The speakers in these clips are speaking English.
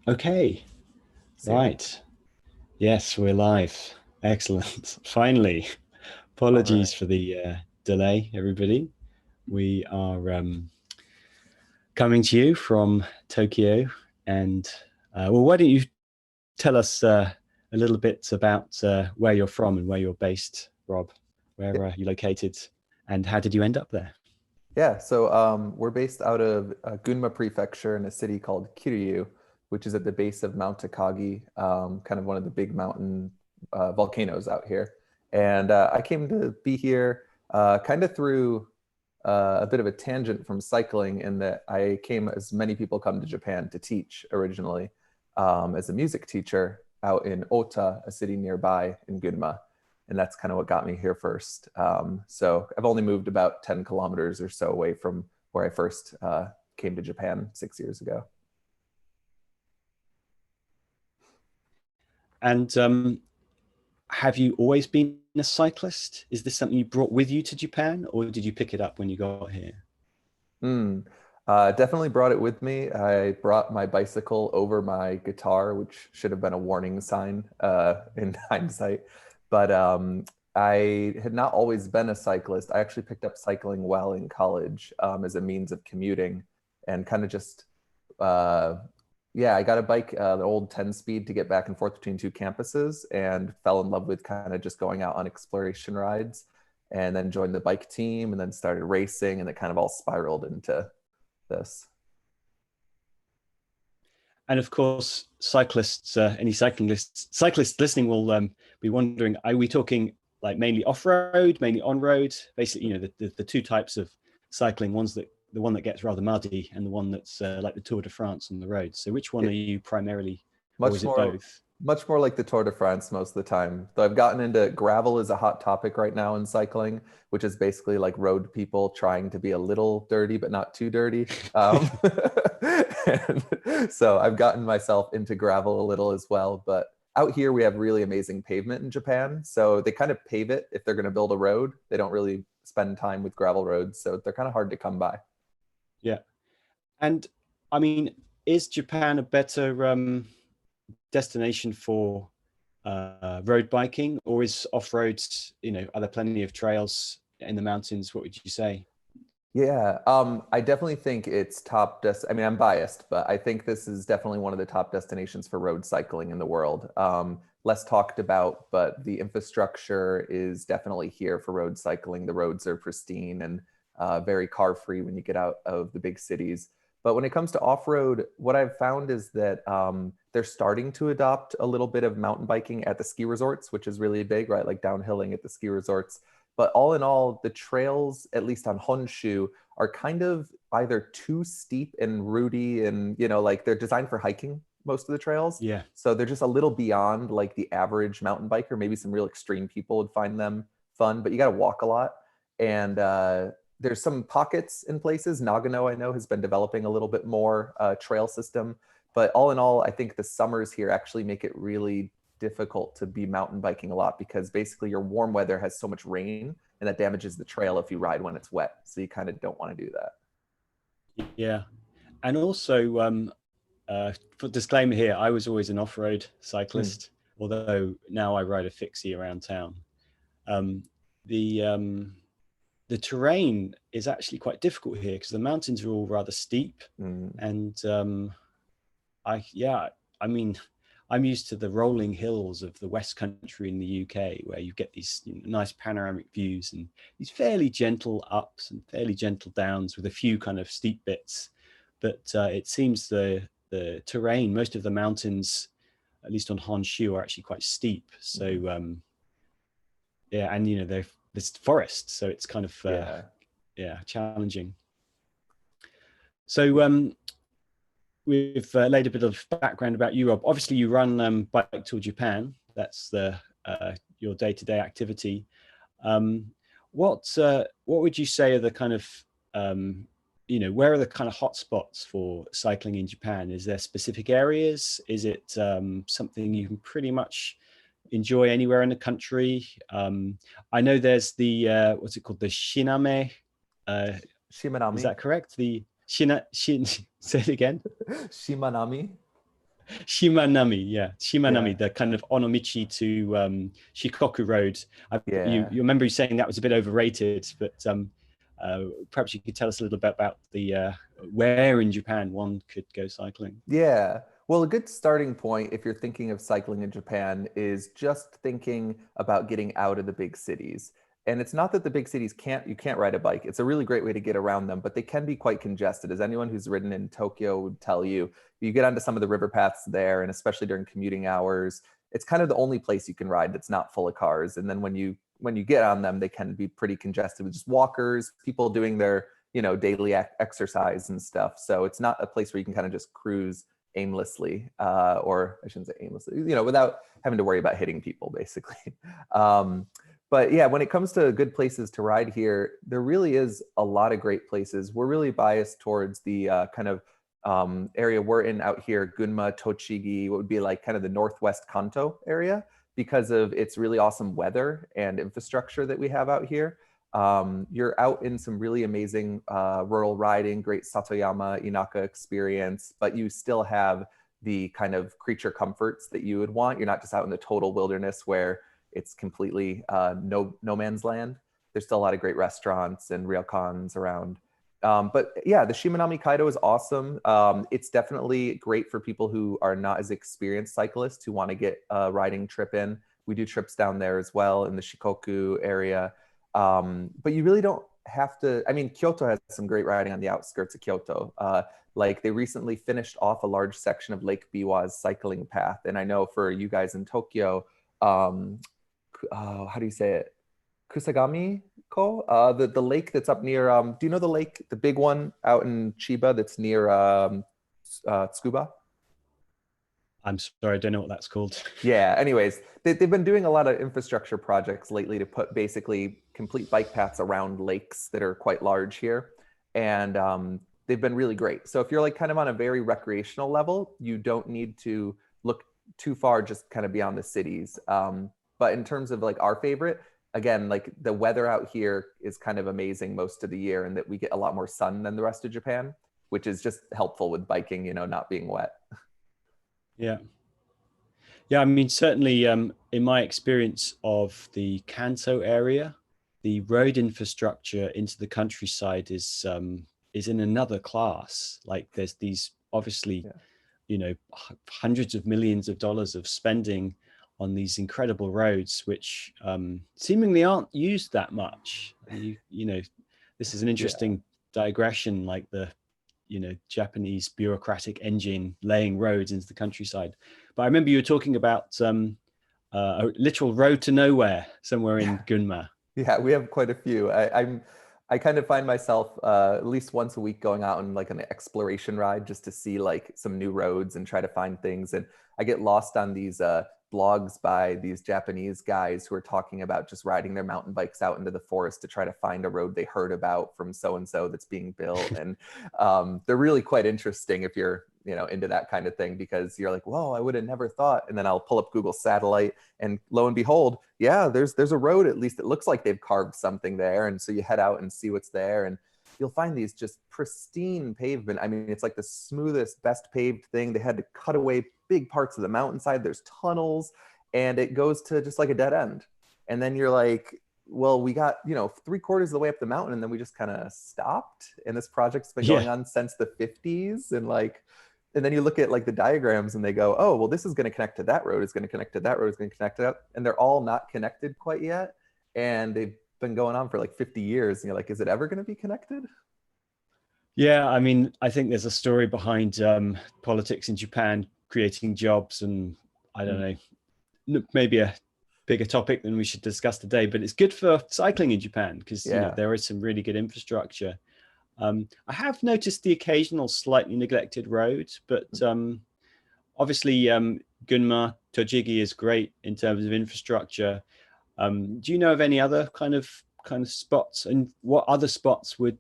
Okay, See? right. Yes, we're live. Excellent. Finally. All Apologies right. for the delay, everybody. We are coming to you from Tokyo. And well, why don't you tell us a little bit about where you're from and where you're based, Rob? Where Yeah, are you located? And how did you end up there? yeah. So we're based out of Gunma Prefecture in a city called Kiryu, which is at the base of Mount Takagi, kind of one of the big mountain volcanoes out here. And I came to be here kind of through a bit of a tangent from cycling in that I came, as many people come to Japan, to teach originally as a music teacher out in Ota, a city nearby in Gunma. And that's kind of what got me here first. So I've only moved about 10 kilometers or so away from where I first came to Japan 6 years ago. And have you always been a cyclist? Is this something you brought with you to Japan, or did you pick it up when you got here? Mm. Definitely brought it with me. I brought my bicycle over my guitar, which should have been a warning sign in hindsight. But I had not always been a cyclist. I actually picked up cycling while in college as a means of commuting and kind of just, uh, yeah, I got a bike, the old 10 speed to get back and forth between two campuses and fell in love with kind of just going out on exploration rides and then joined the bike team and then started racing and it kind of all spiraled into this. And of course, cyclists, any cyclists listening will be wondering: are we talking like mainly off-road, mainly on-road? Basically, the two types of cycling. The one that gets rather muddy, and the one that's like the Tour de France on the road. So, which one are It, you primarily, or much is it more both? much more like the Tour de France most of the time. Though I've gotten into gravel is a hot topic right now in cycling, which is basically like road people trying to be a little dirty but not too dirty. And so I've gotten myself into gravel a little as well. But out here we have really amazing pavement in Japan, so they kind of pave it if they're going to build a road. They don't really spend time with gravel roads, so they're kind of hard to come by. Yeah, and I mean, is Japan a better destination for road biking, or is off-road? Are there plenty of trails in the mountains? What would you say? Yeah, I definitely think it's I mean, I'm biased, but I think this is definitely one of the top destinations for road cycling in the world. Less talked about, but the infrastructure is definitely here for road cycling. The roads are pristine and very car-free when you get out of the big cities. But when it comes to off-road, what I've found is that they're starting to adopt a little bit of mountain biking at the ski resorts, which is really big, right? Like downhilling at the ski resorts. But all in all, the trails, at least on Honshu, are kind of either too steep and rooty and, like they're designed for hiking, most of the trails. Yeah. So they're just a little beyond like the average mountain biker. Maybe some real extreme people would find them fun, but you got to walk a lot. And there's some pockets in places. Nagano, I know, has been developing a little bit more trail system. But all in all, I think the summers here actually make it really difficult to be mountain biking a lot because basically your warm weather has so much rain and that damages the trail if you ride when it's wet. So you kind of don't want to do that. Yeah. And also, for disclaimer here, I was always an off-road Hmm. cyclist, although now I ride a fixie around town. Um, the um, the terrain is actually quite difficult here because the mountains are all rather steep, Mm. and yeah, I mean, I'm used to the rolling hills of the West Country in the UK, where you get these nice panoramic views and these fairly gentle ups and fairly gentle downs with a few kind of steep bits. But it seems the terrain, most of the mountains, at least on Honshu, are actually quite steep. Mm. So yeah, and they're this forest, so it's kind of Yeah. yeah, challenging. So we've laid a bit of background about you, Rob. Obviously, you run Bike Tour Japan. That's the your day-to-day activity. Um, what would you say are the kind of where are the kind of hotspots for cycling in Japan? Is there specific areas? Is it something you can pretty much enjoy anywhere in the country? I know there's the what's it called, the Shiname. Uh, is Shimanami. that correct? The Shina Shin. Say it again. Shimanami. Shimanami, yeah, Yeah. Shimanami, the kind of Onomichi to Shikoku Road. You Yeah. remember you saying that was a bit overrated, but perhaps you could tell us a little bit about the where in Japan one could go cycling. Yeah. Well, a good starting point if you're thinking of cycling in Japan is just thinking about getting out of the big cities. And it's not that the big cities you can't ride a bike. It's a really great way to get around them, but they can be quite congested. As anyone who's ridden in Tokyo would tell you, you get onto some of the river paths there, and especially during commuting hours, it's kind of the only place you can ride that's not full of cars. And then when you get on them, they can be pretty congested with just walkers, people doing their daily exercise and stuff. So it's not a place where you can kind of just cruise aimlessly, or I shouldn't say aimlessly, without having to worry about hitting people, basically. But yeah, when it comes to good places to ride here, there really is a lot of great places. We're really biased towards the kind of area we're in out here, Gunma, Tochigi, what would be like kind of the northwest Kanto area, because of its really awesome weather and infrastructure that we have out here. You're out in some really amazing rural riding, great Satoyama Inaka experience, but you still have the kind of creature comforts that you would want. You're not just out in the total wilderness where it's completely no man's land. There's still a lot of great restaurants and ryokans around. But yeah, the Shimanami Kaido is awesome. It's definitely great for people who are not as experienced cyclists who want to get a riding trip in. We do trips down there as well in the Shikoku area. But you really don't have to. I mean, Kyoto has some great riding on the outskirts of Kyoto. Like they recently finished off a large section of Lake Biwa's cycling path. And I know for you guys in Tokyo, how do you say it? Kusagami Ko? The lake that's up near, do you know the lake, the big one out in Chiba that's near Tsukuba? I'm sorry, I don't know what that's called. Yeah, anyways, they've been doing a lot of infrastructure projects lately to put basically complete bike paths around lakes that are quite large here. And they've been really great. So if you're like kind of on a very recreational level, you don't need to look too far just kind of beyond the cities. But in terms of like our favorite, again, like the weather out here is kind of amazing most of the year, and that we get a lot more sun than the rest of Japan, which is just helpful with biking, not being wet. Yeah. Yeah, I mean, certainly in my experience of the Kanto area, the road infrastructure into the countryside is in another class. Like there's these obviously, Yeah. Hundreds of millions of dollars of spending on these incredible roads, which seemingly aren't used that much. This is an Yeah. interesting digression, like the Japanese bureaucratic engine laying roads into the countryside. But I remember you were talking about a literal road to nowhere somewhere in Gunma. Yeah, we have quite a few. I kind of find myself at least once a week going out on like an exploration ride just to see like some new roads and try to find things. And I get lost on these blogs by these Japanese guys who are talking about just riding their mountain bikes out into the forest to try to find a road they heard about from so and so that's being built. And they're really quite interesting if you're into that kind of thing, because you're like, whoa, I would have never thought. And then I'll pull up Google Satellite, and lo and behold, yeah, there's a road. At least it looks like they've carved something there. And so you head out and see what's there, and you'll find these just pristine pavement. I mean, it's like the smoothest, best paved thing. They had to cut away big parts of the mountainside. There's tunnels, and it goes to just like a dead end. And then you're like, well, we got 3/4 of the way up the mountain, and then we just kind of stopped. And this project's been going Yeah, on since the 50s. And then you look at like the diagrams, and they go, oh, well, this is going to connect to that road. It's going to connect to that road. It's going to connect to that. And they're all not connected quite yet. And they've been going on for like 50 years. And you're like, is it ever going to be connected? yeah. I mean, I think there's a story behind politics in Japan creating jobs, and I don't know, maybe a bigger topic than we should discuss today. But it's good for cycling in Japan because Yeah. there is some really good infrastructure. I have noticed the occasional slightly neglected road, but obviously Gunma Tojigi is great in terms of infrastructure. Do you know of any other kind of spots, and what other spots would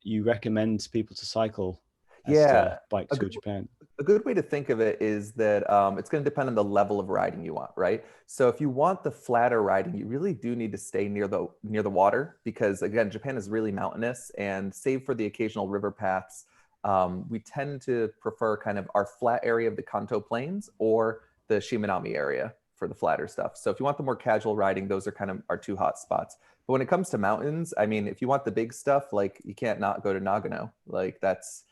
you recommend people to cycle as Yeah. a bike A tour good, Japan? a good way to think of it is that it's going to depend on the level of riding you want, right? So if you want the flatter riding, you really do need to stay near the water, because again, Japan is really mountainous, and save for the occasional river paths, We tend to prefer kind of our flat area of the Kanto Plains or the Shimanami area for the flatter stuff. So if you want the more casual riding, those are kind of our two hot spots. But when it comes to mountains, I mean, if you want the big stuff, like you can't not go to Nagano. Like that's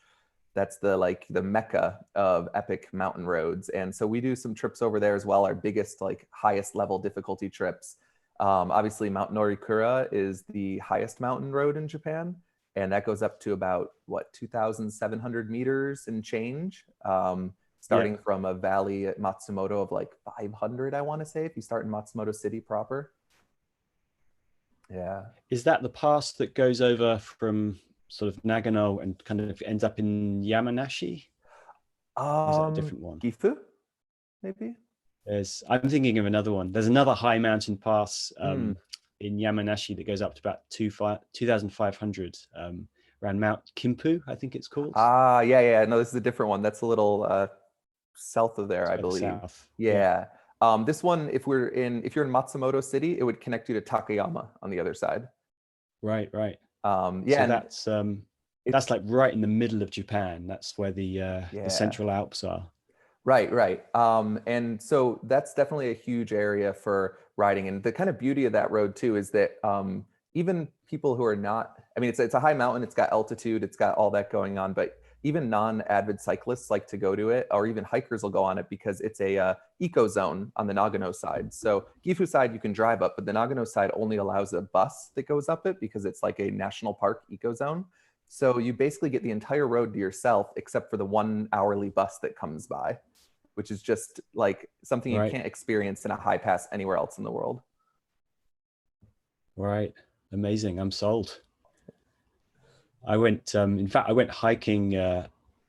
the mecca of epic mountain roads. And so we do some trips over there as well, our biggest, like highest level difficulty trips. Obviously Mount Norikura is the highest mountain road in Japan. And that goes up to about, what, 2,700 meters and change, starting from a valley at Matsumoto of like 500, I want to say, if you start in Matsumoto City proper. Yeah. Is that the pass that goes over from sort of Nagano and kind of ends up in Yamanashi? Or is that a different one? Gifu, maybe? I'm thinking of another one. There's another high mountain pass in Yamanashi that goes up to about 2,500 around Mount Kimpu, I think it's called. Yeah. No, this is a different one. That's a little south of there, I believe. South. Yeah. This one, if you're in Matsumoto City, it would connect you to Takayama on the other side. Right. Yeah. So that's like right in the middle of Japan. That's where the Central Alps are. Right. And so that's definitely a huge area for riding. And the kind of beauty of that road too is that even people who are not, I mean, it's a high mountain, it's got altitude, it's got all that going on, but even non-avid cyclists like to go to it, or even hikers will go on it because it's a eco zone on the Nagano side. So Gifu side you can drive up, but the Nagano side only allows a bus that goes up it because it's like a national park eco zone. So you basically get the entire road to yourself except for the 1 hourly bus that comes by, which is just like something you can't experience in a high pass anywhere else in the world. Right. Amazing. I'm sold. I went, in fact, I went hiking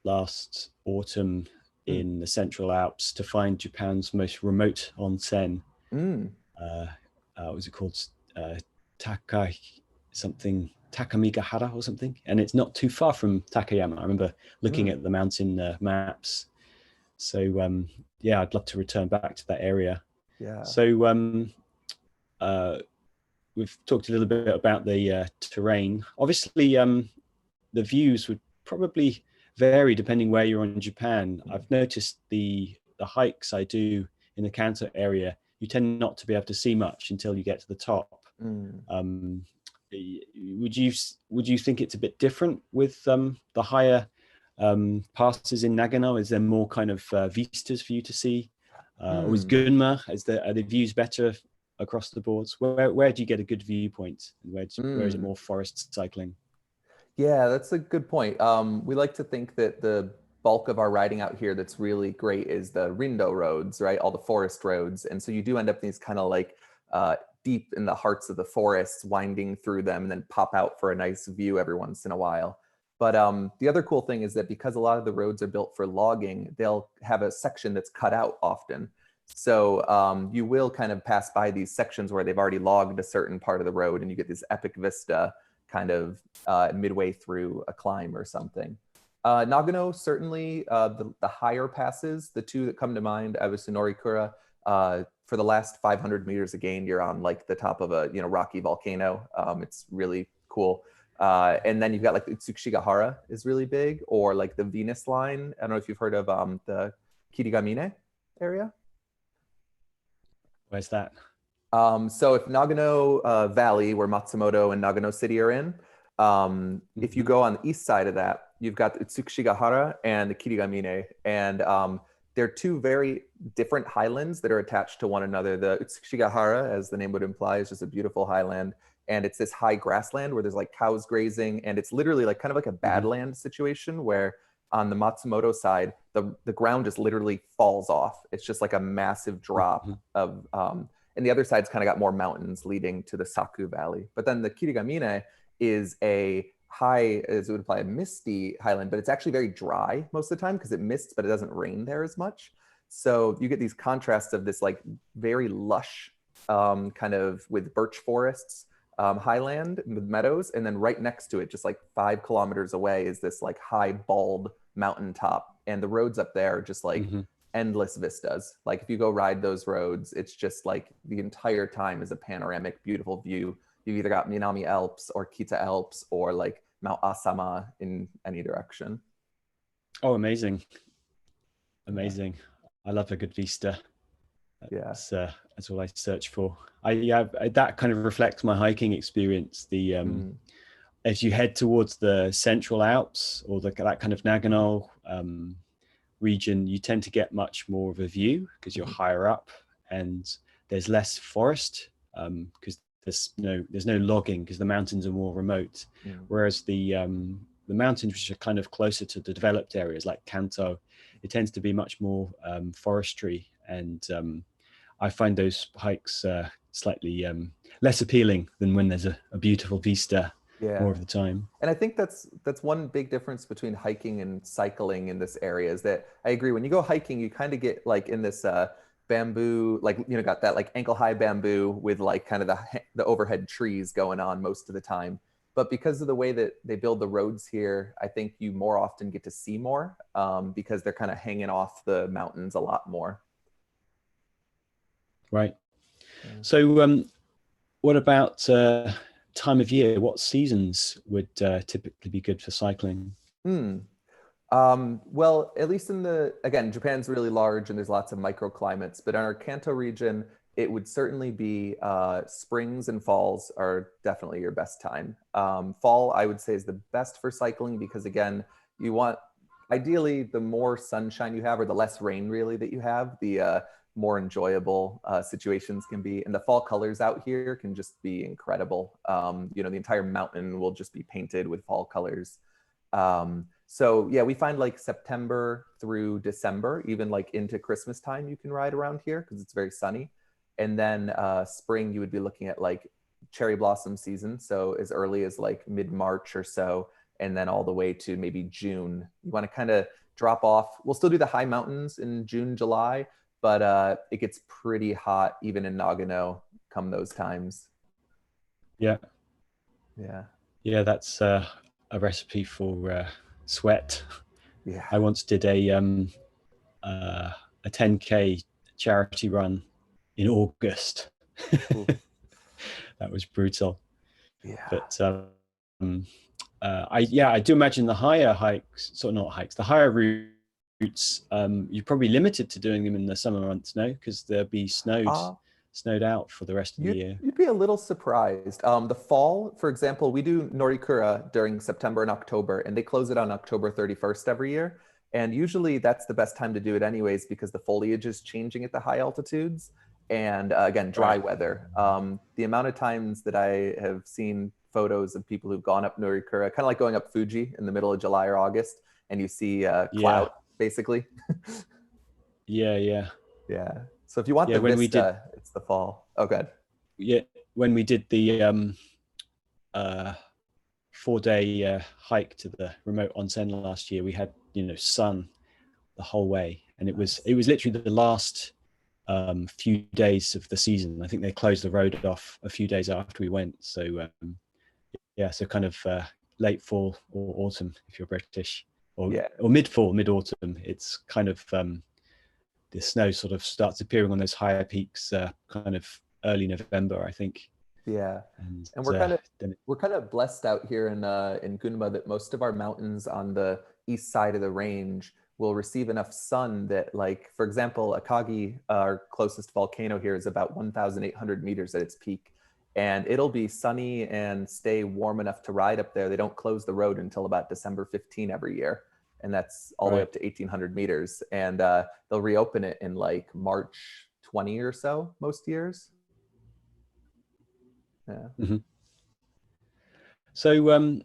last autumn in the Central Alps to find Japan's most remote onsen. What was it called? Takamigahara or something. And it's not too far from Takayama. I remember looking at the mountain maps. So yeah, I'd love to return back to that area. Yeah. So we've talked a little bit about the terrain. Obviously, the views would probably vary depending where you're in Japan. I've noticed the hikes I do in the Kanto area, you tend not to be able to see much until you get to the top. Would you think it's a bit different with the higher passes in Nagano? Is there more kind of vistas for you to see? Or is Gunma, are the views better across the boards? Where do you get a good viewpoint? And where is it more forest cycling? Yeah, that's a good point. We like to think that the bulk of our riding out here that's really great is the Rindo roads, right? All the forest roads. And so you do end up these kind of like deep in the hearts of the forests, winding through them and then pop out for a nice view every once in a while. But the other cool thing is that because a lot of the roads are built for logging, they'll have a section that's cut out often. So you will kind of pass by these sections where they've already logged a certain part of the road and you get this epic vista kind of midway through a climb or something. Nagano, certainly the higher passes, the two that come to mind, obviously Norikura, for the last 500 meters again, you're on like the top of a rocky volcano. It's really cool. And then you've got like the Utsukushigahara is really big, or like the Venus line. I don't know if you've heard of the Kirigamine area. Where's that? So if Nagano Valley, where Matsumoto and Nagano City are in, if you go on the east side of that, you've got the Utsukushigahara and the Kirigamine. And they're two very different highlands that are attached to one another. The Utsukushigahara, as the name would imply, is just a beautiful highland. And it's this high grassland where there's like cows grazing. And it's literally like kind of like a badland situation where on the Matsumoto side, the ground just literally falls off. It's just like a massive drop of, and the other side's kind of got more mountains leading to the Saku Valley. But then the Kirigamine is a high, as it would imply, a misty highland, but it's actually very dry most of the time because it mists, but it doesn't rain there as much. So you get these contrasts of this like very lush kind of with birch forests, highland with meadows, and then right next to it, just like 5 kilometers away, is this like high bald mountaintop, and the roads up there are just like endless vistas. Like if you go ride those roads, it's just like the entire time is a panoramic, beautiful view. You've either got Minami Alps or Kita Alps or like Mount Asama in any direction. Oh, amazing. Amazing. I love a good vista. Yeah. That's all I search for. That kind of reflects my hiking experience. As you head towards the Central Alps or that kind of Naganol region, you tend to get much more of a view because you're higher up and there's less forest because there's no logging because the mountains are more remote. Whereas the mountains which are kind of closer to the developed areas like Kanto, it tends to be much more forestry, and I find those hikes slightly less appealing than when there's a beautiful vista more of the time. And I think that's one big difference between hiking and cycling in this area is that I agree. When you go hiking, you kind of get like in this bamboo, like, you know, got that like ankle high bamboo with like kind of the overhead trees going on most of the time. But because of the way that they build the roads here, I think you more often get to see more because they're kind of hanging off the mountains a lot more. Right. So what about time of year? What seasons would typically be good for cycling? Well, at least again, Japan's really large and there's lots of microclimates, but in our Kanto region, it would certainly be springs and falls are definitely your best time. Fall, I would say, is the best for cycling because, again, you want, ideally, the more sunshine you have or the less rain really that you have, the more enjoyable situations can be. And the fall colors out here can just be incredible. You know, the entire mountain will just be painted with fall colors. So yeah, we find like September through December, even like into Christmas time, you can ride around here because it's very sunny. And then spring, you would be looking at like cherry blossom season. So as early as like mid-March or so, and then all the way to maybe June. You want to kind of drop off. We'll still do the high mountains in June, July, but it gets pretty hot even in Nagano come those times. Yeah. Yeah. Yeah, that's a recipe for sweat. Yeah. I once did a 10K charity run in August. That was brutal. Yeah. But I do imagine the higher hikes, sort of not hikes, the higher routes, you're probably limited to doing them in the summer months, no? Because they'll be snowed out for the rest of the year. You'd be a little surprised. The fall, for example, we do Norikura during September and October, and they close it on October 31st every year. And usually that's the best time to do it anyways, because the foliage is changing at the high altitudes. And again, dry weather. The amount of times that I have seen photos of people who've gone up Norikura, kind of like going up Fuji in the middle of July or August, and you see cloud, basically. Yeah. So if you want the vista, it's the fall. Oh, good. Yeah, when we did the 4-day hike to the remote onsen last year, we had sun the whole way, and it was literally the last few days of the season. I think they closed the road off a few days after we went. So so kind of late fall or autumn if you're British, or mid-fall, mid-autumn. It's kind of the snow sort of starts appearing on those higher peaks kind of early November, I think. Yeah, and we're kind of blessed out here in Gunma that most of our mountains on the east side of the range will receive enough sun that, like, for example, Akagi, our closest volcano here, is about 1,800 meters at its peak, and it'll be sunny and stay warm enough to ride up there. They don't close the road until about December 15 every year, and that's all the way up to 1,800 meters, and they'll reopen it in like March 20 or so most years. Yeah. Mm-hmm. So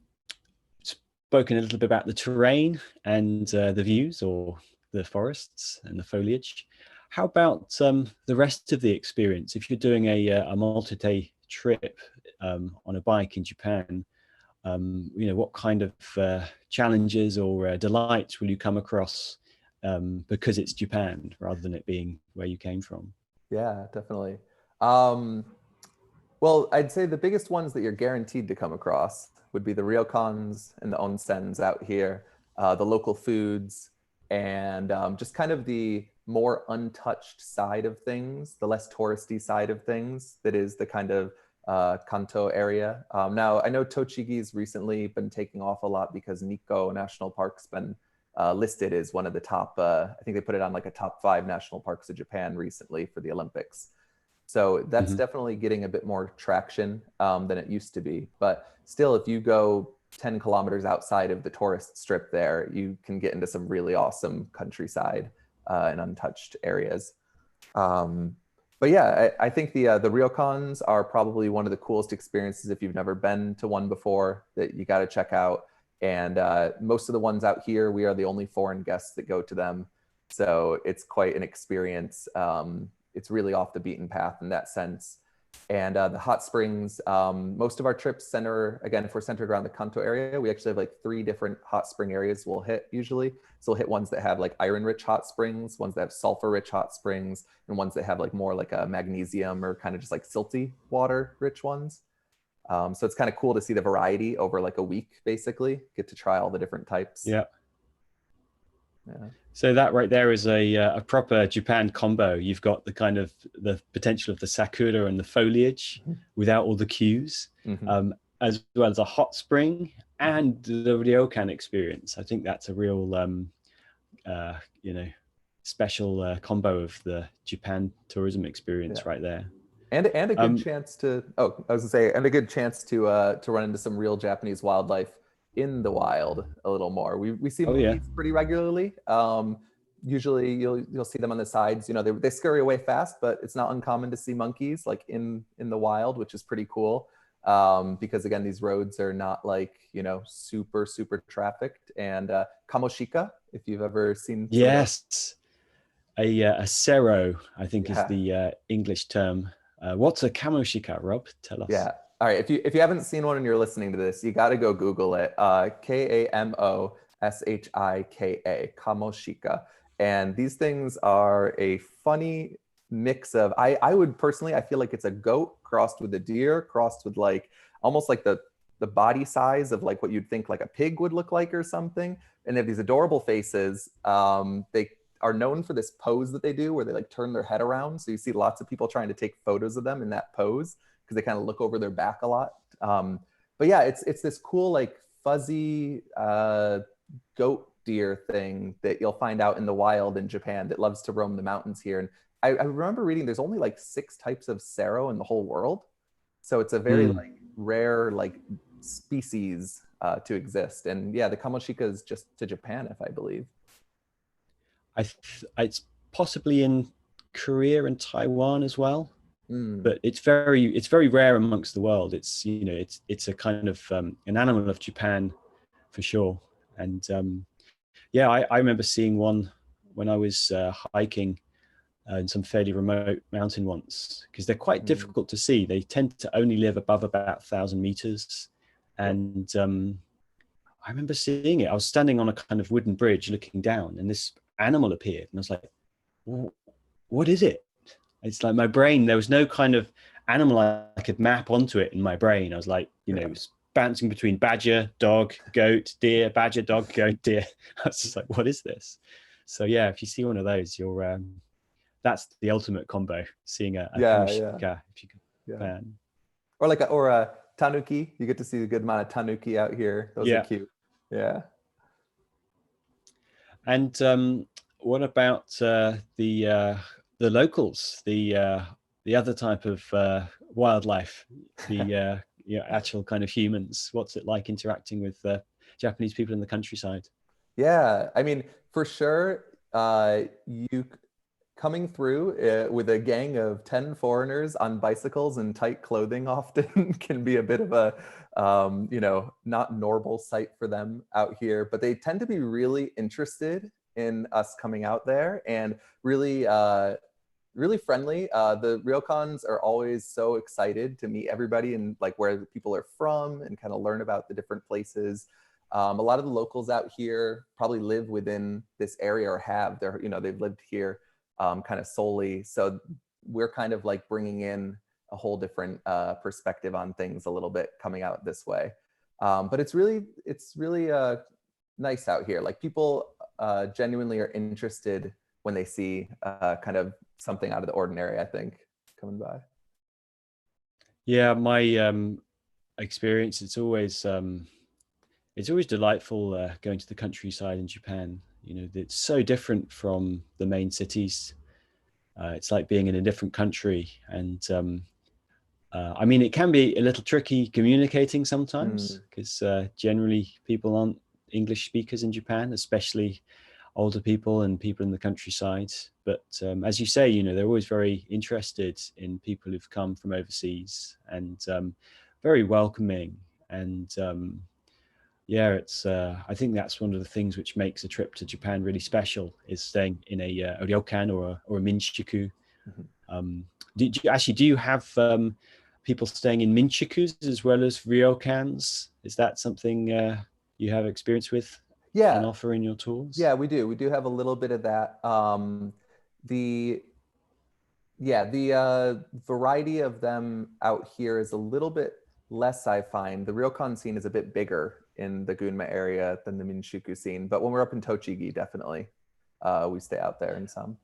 spoken a little bit about the terrain and the views, or the forests and the foliage. How about the rest of the experience? If you're doing a multi-day trip on a bike in Japan, what kind of challenges or delights will you come across because it's Japan rather than it being where you came from? Yeah, definitely. Well, I'd say the biggest ones that you're guaranteed to come across would be the ryokans and the onsens out here, the local foods, and just kind of the more untouched side of things, the less touristy side of things that is the kind of Kanto area. Now, I know Tochigi's recently been taking off a lot because Nikko National Park's been listed as one of the top, I think they put it on like a top 5 national parks of Japan recently for the Olympics. So that's definitely getting a bit more traction than it used to be. But still, if you go 10 kilometers outside of the tourist strip there, you can get into some really awesome countryside and untouched areas. But yeah, I think the ryokans are probably one of the coolest experiences if you've never been to one before, that you got to check out. And most of the ones out here, we are the only foreign guests that go to them. So it's quite an experience. It's really off the beaten path in that sense. And the hot springs, most of our trips center, again, if we're centered around the Kanto area, we actually have like 3 different hot spring areas we'll hit usually. So we'll hit ones that have like iron-rich hot springs, ones that have sulfur-rich hot springs, and ones that have like more like a magnesium or kind of just like silty water-rich ones. So it's kind of cool to see the variety over like a week, basically. Get to try all the different types. Yeah. Yeah. So that right there is a proper Japan combo. You've got the kind of the potential of the sakura and the foliage without all the cues, as well as a hot spring and the ryokan experience. I think that's a real, you know, special combo of the Japan tourism experience right there. And a good chance to, I was gonna say, and a good chance to run into some real Japanese wildlife in the wild a little more. We see monkeys pretty regularly. Usually you'll see them on the sides. You know, they scurry away fast, but it's not uncommon to see monkeys like in the wild, which is pretty cool. Because again, these roads are not like, you know, super trafficked. And kamoshika, if you've ever seen. Yes, a sero, I think is the English term. What's a kamoshika, Rob? Tell us. Yeah. All right. If you haven't seen one and you're listening to this, you got to go Google it. Kamoshika, kamoshika. And these things are a funny mix of, I would personally, I feel like it's a goat crossed with a deer, crossed with like almost like the body size of like what you'd think like a pig would look like or something. And they have these adorable faces. They are known for this pose that they do where they like turn their head around. So you see lots of people trying to take photos of them in that pose because they kind of look over their back a lot. But yeah, it's this cool like fuzzy goat deer thing that you'll find out in the wild in Japan that loves to roam the mountains here. And I remember reading there's only like 6 types of sero in the whole world. So it's a very like rare like species to exist. And yeah, the kamoshika is just to Japan, if I believe. It's possibly in Korea and Taiwan as well, but it's very rare amongst the world. It's, you know, it's a kind of an animal of Japan for sure. And yeah, I remember seeing one when I was hiking in some fairly remote mountain once, because they're quite difficult to see. They tend to only live above about 1,000 meters. And I remember seeing it. I was standing on a kind of wooden bridge looking down, and this animal appeared, and I was like, what is it? It's like my brain, there was no kind of animal I could map onto it in my brain. I was like, you know, it was bouncing between badger, dog, goat, deer, badger, dog, goat, deer. I was just like, what is this? So yeah, if you see one of those, you're that's the ultimate combo, seeing a kamoshika, if you can. Or like a tanuki. You get to see a good amount of tanuki out here. Those are cute. Yeah. And what about the locals, the other type of wildlife, the actual kind of humans? What's it like interacting with Japanese people in the countryside? Yeah, I mean, for sure, you coming through with a gang of 10 foreigners on bicycles in tight clothing often can be a bit of a, you know, not normal sight for them out here, but they tend to be really interested in us coming out there and really, really friendly. The ryokans are always so excited to meet everybody and like where the people are from and kind of learn about the different places. A lot of the locals out here probably live within this area or have, you know, they've lived here kind of solely. So we're kind of like bringing in a whole different perspective on things a little bit coming out this way. But it's really nice out here. Like people genuinely are interested when they see kind of something out of the ordinary, I think, coming by. Yeah, my experience, it's always delightful going to the countryside in Japan. You know, it's so different from the main cities. It's like being in a different country. And I mean, it can be a little tricky communicating sometimes Mm, because generally people aren't English speakers in Japan, especially older people and people in the countryside. But as you say, you know, they're always very interested in people who've come from overseas and very welcoming. And yeah, it's. I think that's one of the things which makes a trip to Japan really special is staying in a ryokan or a minshiku. mhm. Um, do you have people staying in minshikus as well as ryokans? Is that something you have experience with and Yeah, offer in your tours? yeah, we do. We do have a little bit of that. The Yeah, the variety of them out here is a little bit less, I find. The ryokan scene is a bit bigger in the Gunma area than the Minshuku scene, but when we're up in Tochigi, definitely, we stay out there in some.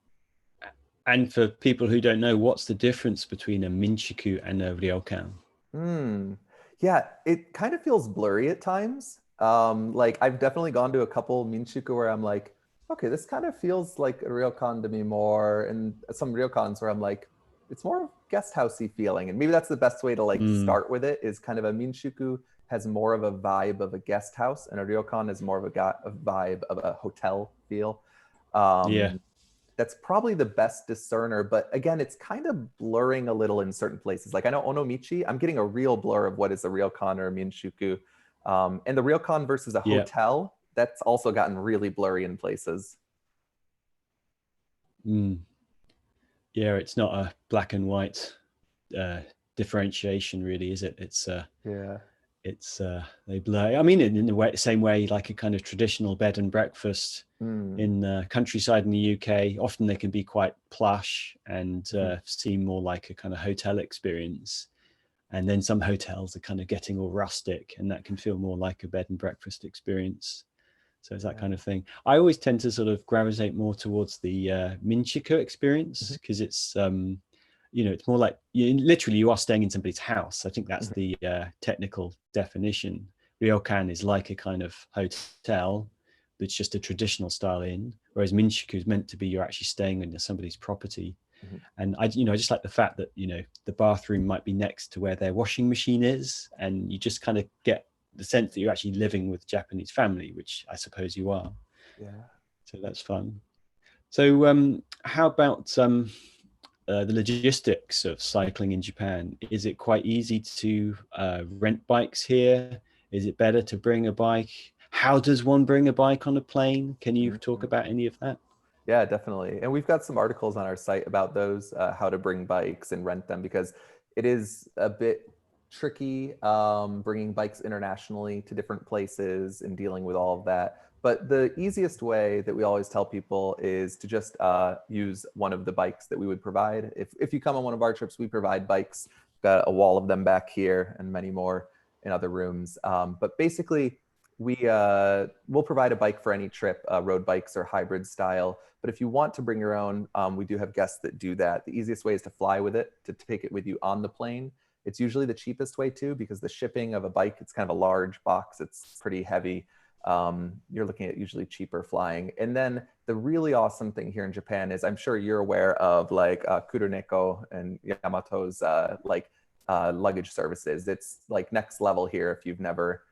And for people who don't know, what's the difference between a minshiku and a ryokan? Hmm. Yeah, it kind of feels blurry at times. Like I've definitely gone to a couple Minshuku where I'm like, okay, this kind of feels like a ryokan to me more, and some ryokans where I'm like, it's more of guest housey feeling, and maybe that's the best way to like Mm, start with it. Is kind of a Minshuku has more of a vibe of a guest house, and a ryokan is more of a vibe of a hotel feel. yeah. Um, that's probably the best discerner. But again, it's kind of blurring a little in certain places. Like I know Onomichi, I'm getting a real blur of what is a ryokan or a minshuku. And the ryokan versus a Yeah. hotel, that's also gotten really blurry in places. Mm. Yeah, it's not a black and white uh, differentiation, really, is it? Yeah. It's they blur. I mean, in the way, same way, like a kind of traditional bed and breakfast Mm. in the countryside in the UK, often they can be quite plush and Mhm. seem more like a kind of hotel experience. And then some hotels are kind of getting all rustic, and that can feel more like a bed and breakfast experience. So it's that kind Yeah. of thing. I always tend to sort of gravitate more towards the Minchiko experience Mhm. because it's, you know, it's more like literally you are staying in somebody's house. I think that's Mhm. the technical definition. Ryokan is like a kind of hotel, but it's just a traditional style inn, whereas Minchiku is meant to be you're actually staying in somebody's property. Mhm. And I just like the fact that, you know, the bathroom might be next to where their washing machine is, and you just kind of get the sense that you're actually living with Japanese family, which I suppose you are. Yeah. So that's fun. So how about the logistics of cycling in Japan? Is it quite easy to rent bikes here? Is it better to bring a bike? How does one bring a bike on a plane? Can you talk Mhm. about any of that? Yeah, definitely. And we've got some articles on our site about those, how to bring bikes and rent them, because it is a bit tricky bringing bikes internationally to different places and dealing with all of that. But the easiest way that we always tell people is to just use one of the bikes that we would provide. If you come on one of our trips, we provide bikes. Got a wall of them back here and many more in other rooms. But basically, we'll provide a bike for any trip, road bikes or hybrid style. But if you want to bring your own, we do have guests that do that. The easiest way is to fly with it, to take it with you on the plane. It's usually the cheapest way too, because the shipping of a bike, it's kind of a large box. It's pretty heavy. You're looking at usually cheaper flying. And then the really awesome thing here in Japan is I'm sure you're aware of like Kuroneko and Yamato's luggage services. It's like next level here if you've never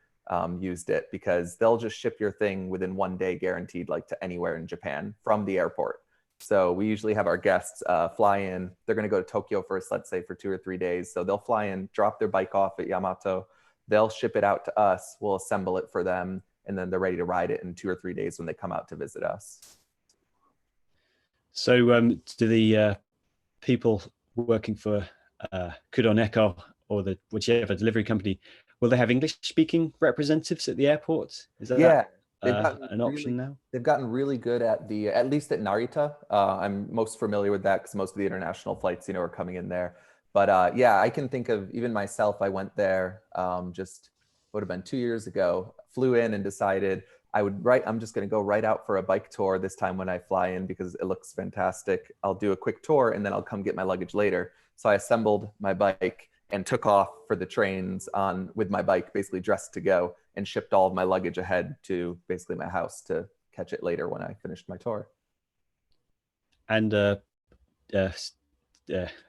used it, because they'll just ship your thing within 1 day guaranteed, like to anywhere in Japan from the airport. So we usually have our guests fly in. They're going to go to Tokyo first, let's say for 2 or 3 days. So they'll fly in, drop their bike off at Yamato. They'll ship it out to us. We'll assemble it for them. And then they're ready to ride it in 2 or 3 days when they come out to visit us. So do the people working for Kuroneko or the whichever delivery company, will they have English speaking representatives at the airport? Is that Yeah, they've gotten an option really now? they've gotten really good at least at Narita. I'm most familiar with that because most of the international flights, are coming in there. But yeah, I can think of even myself. I went there just would have been 2 years ago. Flew in and decided I'm just going to go right out for a bike tour this time when I fly in because it looks fantastic. I'll do a quick tour and then I'll come get my luggage later. So I assembled my bike and took off for the trains on with my bike, basically dressed to go, and shipped all of my luggage ahead to basically my house to catch it later when I finished my tour. And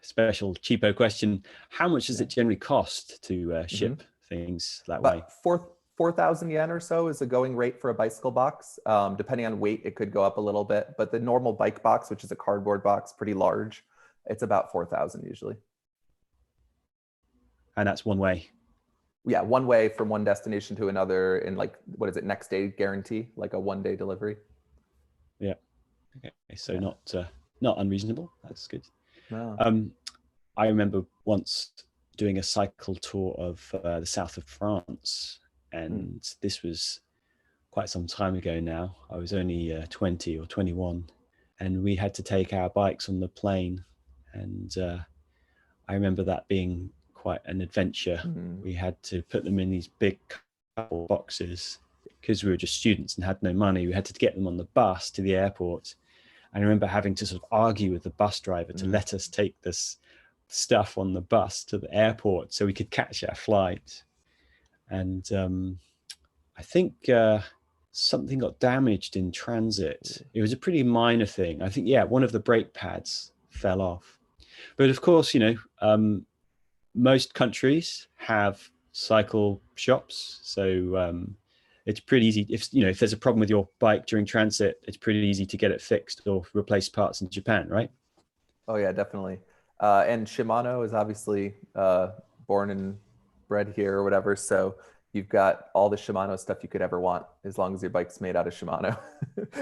special cheapo question: how much does it generally cost to ship things that way? About 4,000 yen or so is a going rate for a bicycle box. Depending on weight, it could go up a little bit, but the normal bike box, which is a cardboard box, pretty large, it's about 4,000 usually. And that's one way? Yeah, one way from one destination to another in like, what is it, next day guarantee, like a 1-day delivery. Yeah. Okay, so not unreasonable. That's good. No. I remember once doing a cycle tour of the south of France, and this was quite some time ago now. I was only 20 or 21, and we had to take our bikes on the plane, and I remember that being quite an adventure. We had to put them in these big boxes because we were just students and had no money. We had to get them on the bus to the airport. And I remember having to sort of argue with the bus driver to let us take this stuff on the bus to the airport so we could catch our flight. And I think something got damaged in transit. It was a pretty minor thing. I think, one of the brake pads fell off. But of course, most countries have cycle shops. So it's pretty easy. If there's a problem with your bike during transit, it's pretty easy to get it fixed or replace parts in Japan, right? Oh yeah, definitely. And Shimano is obviously born and bred here or whatever. So you've got all the Shimano stuff you could ever want, as long as your bike's made out of Shimano.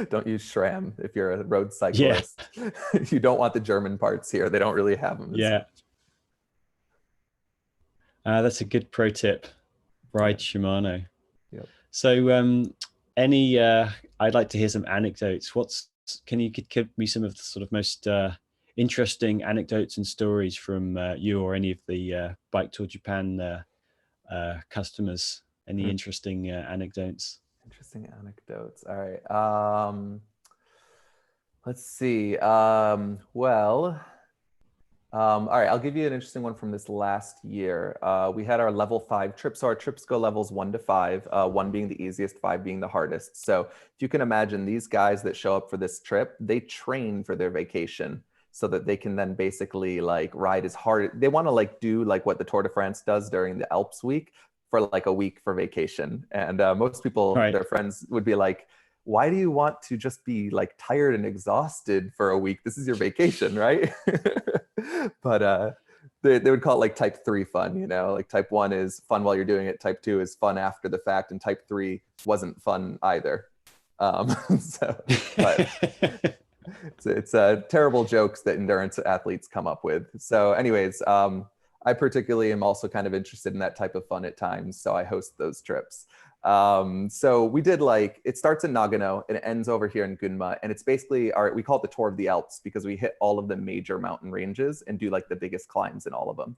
Don't use SRAM if you're a road cyclist. Yeah. You don't want the German parts here. They don't really have them. Yeah. That's a good pro tip. Ride Shimano. Yep. So I'd like to hear some anecdotes. Can you give me some of the sort of most interesting anecdotes and stories from you or any of the Bike Tour Japan customers? Any interesting anecdotes? Interesting anecdotes. All right. Let's see. All right, I'll give you an interesting one from this last year. We had our level 5 trip. So our trips go levels 1 to 5, 1 being the easiest, 5 being the hardest. So if you can imagine, these guys that show up for this trip, they train for their vacation so that they can then basically like ride as hard. They want to like do like what the Tour de France does during the Alps week for like a week for vacation. And most people, their friends would be like, why do you want to just be like tired and exhausted for a week? This is your vacation, right? But they would call it like type 3 fun, like type 1 is fun while you're doing it. Type 2 is fun after the fact. And type 3 wasn't fun either. But it's terrible jokes that endurance athletes come up with. So anyways, I particularly am also kind of interested in that type of fun at times. So I host those trips. So we did it starts in Nagano and it ends over here in Gunma. And it's basically we call it the Tour of the Alps because we hit all of the major mountain ranges and do like the biggest climbs in all of them.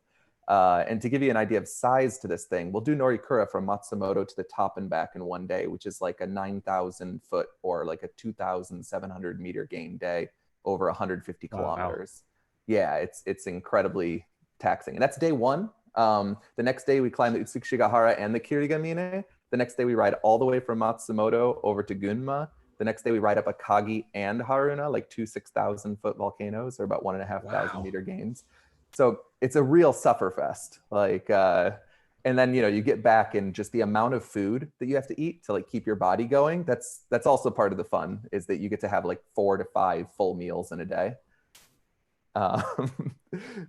And to give you an idea of size to this thing, we'll do Norikura from Matsumoto to the top and back in 1 day, which is like a 9,000 foot or like a 2,700 meter gain day over 150 kilometers. Yeah, it's incredibly taxing. And that's day 1. The next day we climb the Utsukushigahara and the Kirigamine. The next day we ride all the way from Matsumoto over to Gunma. The next day we ride up Akagi and Haruna, like 2 6,000 foot volcanoes or about 1,500 meter gains. So it's a real sufferfest. And then, you get back and just the amount of food that you have to eat to like keep your body going. That's also part of the fun, is that you get to have like 4 to 5 full meals in a day.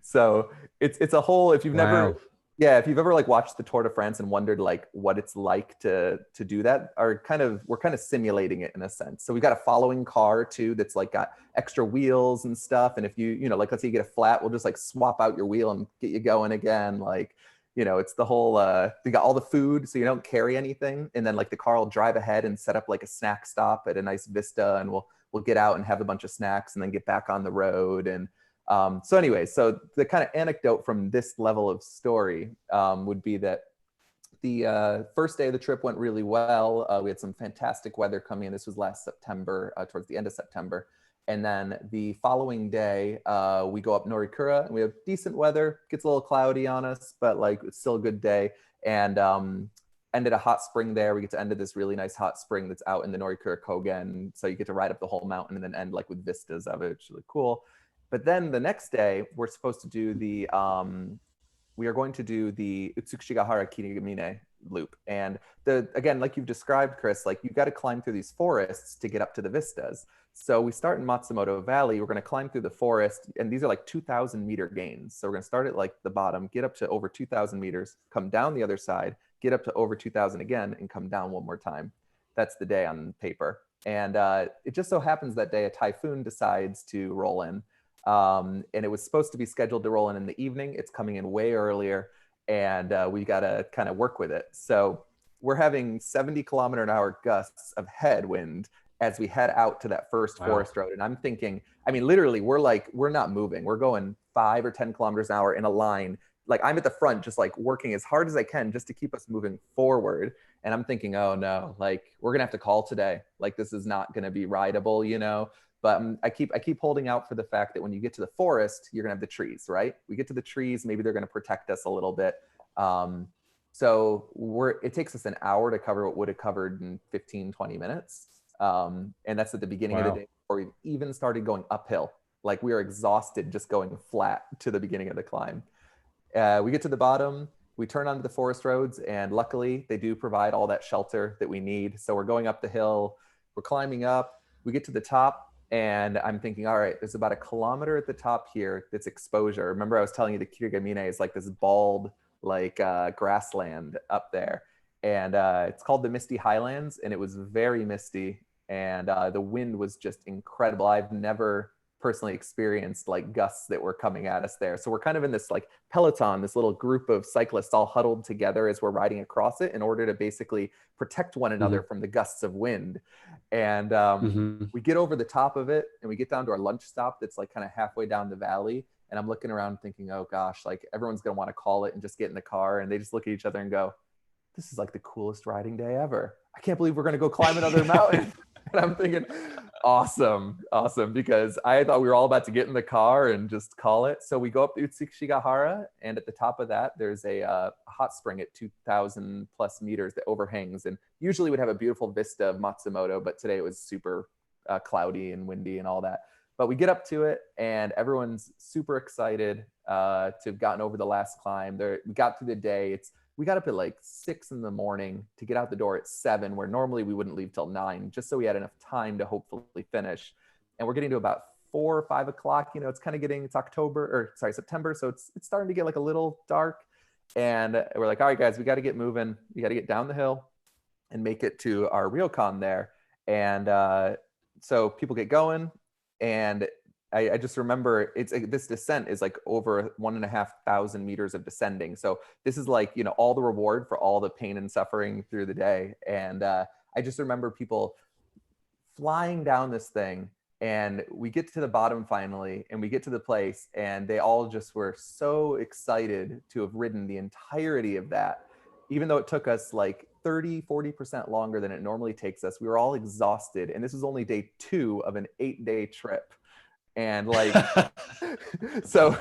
So it's a whole, if you've never like watched the Tour de France and wondered like what it's like to do that, we're kind of simulating it in a sense. So we've got a following car too that's like got extra wheels and stuff. And if you like, let's say you get a flat, we'll just like swap out your wheel and get you going again. It's the whole, you got all the food so you don't carry anything. And then like the car will drive ahead and set up like a snack stop at a nice vista, and we'll get out and have a bunch of snacks and then get back on the road. And so anyway, so the kind of anecdote from this level of story would be that the first day of the trip went really well. We had some fantastic weather coming in. This was last September, towards the end of September. And then the following day, we go up Norikura and we have decent weather. Gets a little cloudy on us, but like it's still a good day. And end at a hot spring there. We get to end at this really nice hot spring that's out in the Norikura Kogen. So you get to ride up the whole mountain and then end like with vistas of it, which is really cool. But then the next day, we're supposed to do we are going to do the Utsukushigahara Kirigamine loop. And again, like you've described, Chris, like you've got to climb through these forests to get up to the vistas. So we start in Matsumoto Valley, we're going to climb through the forest, and these are like 2,000 meter gains. So we're going to start at like the bottom, get up to over 2,000 meters, come down the other side, get up to over 2,000 again, and come down one more time. That's the day on paper. And it just so happens that day a typhoon decides to roll in. And it was supposed to be scheduled to roll in the evening. It's coming in way earlier, and we got to kind of work with it. So we're having 70-kilometer-an-hour gusts of headwind as we head out to that first forest road. And I'm thinking, I mean, literally, we're not moving. We're going 5 or 10 kilometers an hour in a line. Like I'm at the front, just like working as hard as I can just to keep us moving forward. And I'm thinking, oh no, like we're gonna have to call today. Like this is not gonna be rideable, you know? But I keep holding out for the fact that when you get to the forest, you're gonna have the trees, right? We get to the trees, maybe they're gonna protect us a little bit. So it takes us an hour to cover what would have covered in 15, 20 minutes. And that's at the beginning of the day before we've even started going uphill. Like we are exhausted just going flat to the beginning of the climb. We get to the bottom, we turn onto the forest roads, and luckily they do provide all that shelter that we need. So we're going up the hill, we're climbing up, we get to the top, and I'm thinking, all right, there's about 1 kilometer at the top here that's exposure. Remember I was telling you the Kirigamine is like this bald, like grassland up there. And it's called the Misty Highlands, and it was very misty, and the wind was just incredible. I've never personally experienced like gusts that were coming at us there. So we're kind of in this like peloton, this little group of cyclists all huddled together as we're riding across it in order to basically protect one another from the gusts of wind. And we get over the top of it and we get down to our lunch stop that's like kind of halfway down the valley. And I'm looking around thinking, oh gosh, like everyone's gonna want to call it and just get in the car. And they just look at each other and go, this is like the coolest riding day ever. I can't believe we're gonna go climb another mountain. And I'm thinking, awesome, because I thought we were all about to get in the car and just call it. So we go up to Utsukushigahara, and at the top of that, there's a hot spring at 2,000 plus meters that overhangs, and usually would have a beautiful vista of Matsumoto, but today it was super cloudy and windy and all that. But we get up to it, and everyone's super excited to have gotten over the last climb. We got through the day. We got up at like 6 in the morning to get out the door at 7, where normally we wouldn't leave till 9, just so we had enough time to hopefully finish. And we're getting to about 4 or 5 o'clock. You know, it's September. So it's starting to get like a little dark. And we're like, all right, guys, we got to get moving. We got to get down the hill and make it to our ryokan there. And so people get going, and I just remember this descent is like over 1,500 meters of descending. So this is like, you know, all the reward for all the pain and suffering through the day. And I just remember people flying down this thing, and we get to the bottom finally, and we get to the place, and they all just were so excited to have ridden the entirety of that. Even though it took us like 30-40% longer than it normally takes us, we were all exhausted. And this was only day 2 of an 8-day trip. And like, so